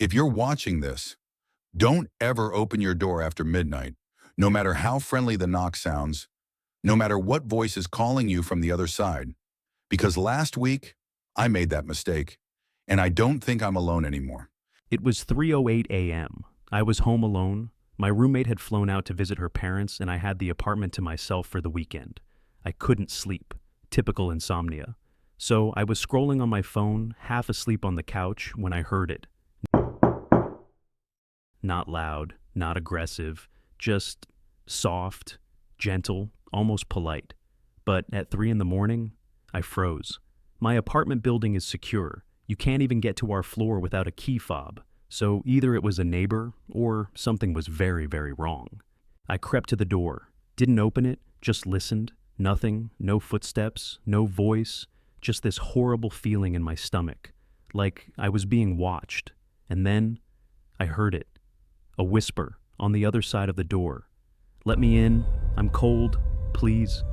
If you're watching this, don't ever open your door after midnight, no matter how friendly the knock sounds, no matter what voice is calling you from the other side. Because last week, I made that mistake, and I don't think I'm alone anymore. It was 3:08 a.m. I was home alone. My roommate had flown out to visit her parents, and I had the apartment to myself for the weekend. I couldn't sleep. Typical insomnia. So I was scrolling on my phone, half asleep on the couch, when I heard it. Not loud, not aggressive, just soft, gentle, almost polite. But at 3 in the morning, I froze. My apartment building is secure. You can't even get to our floor without a key fob. So either it was a neighbor or something was very, very wrong. I crept to the door, didn't open it, just listened. Nothing, no footsteps, no voice, just this horrible feeling in my stomach, like I was being watched. And then I heard it. A whisper on the other side of the door. "Let me in. I'm cold. Please."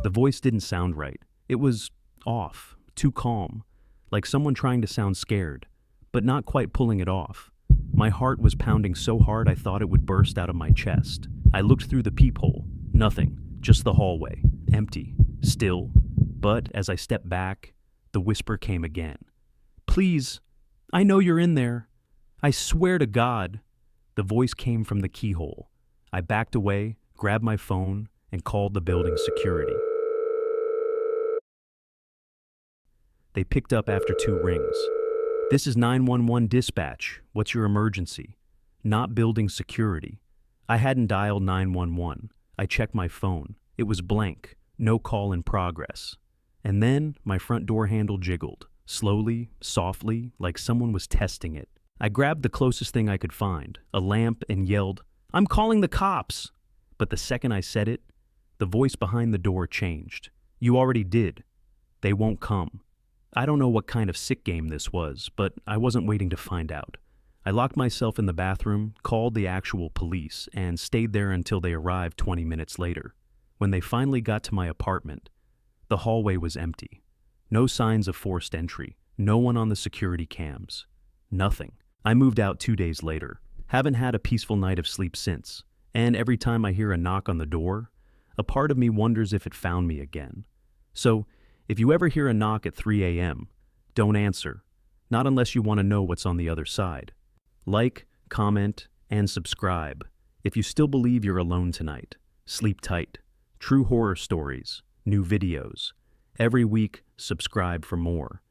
The voice didn't sound right. It was off, too calm, like someone trying to sound scared, but not quite pulling it off. My heart was pounding so hard I thought it would burst out of my chest. I looked through the peephole. Nothing, just the hallway, empty, still. But as I stepped back, the whisper came again. "Please, I know you're in there. I swear to God." The voice came from the keyhole. I backed away, grabbed my phone, and called the building security. They picked up after 2 rings. "This is 911 dispatch. What's your emergency?" Not building security. I hadn't dialed 911. I checked my phone. It was blank. No call in progress. And then my front door handle jiggled, slowly, softly, like someone was testing it. I grabbed the closest thing I could find, a lamp, and yelled, "I'm calling the cops!" But the second I said it, the voice behind the door changed. "You already did. They won't come." I don't know what kind of sick game this was, but I wasn't waiting to find out. I locked myself in the bathroom, called the actual police, and stayed there until they arrived 20 minutes later. When they finally got to my apartment, the hallway was empty. No signs of forced entry. No one on the security cams. Nothing. I moved out 2 days later. Haven't had a peaceful night of sleep since. And every time I hear a knock on the door, a part of me wonders if it found me again. So, if you ever hear a knock at 3 a.m., don't answer. Not unless you want to know what's on the other side. Like, comment, and subscribe. If you still believe you're alone tonight, sleep tight. True horror stories, new videos. Every week, subscribe for more.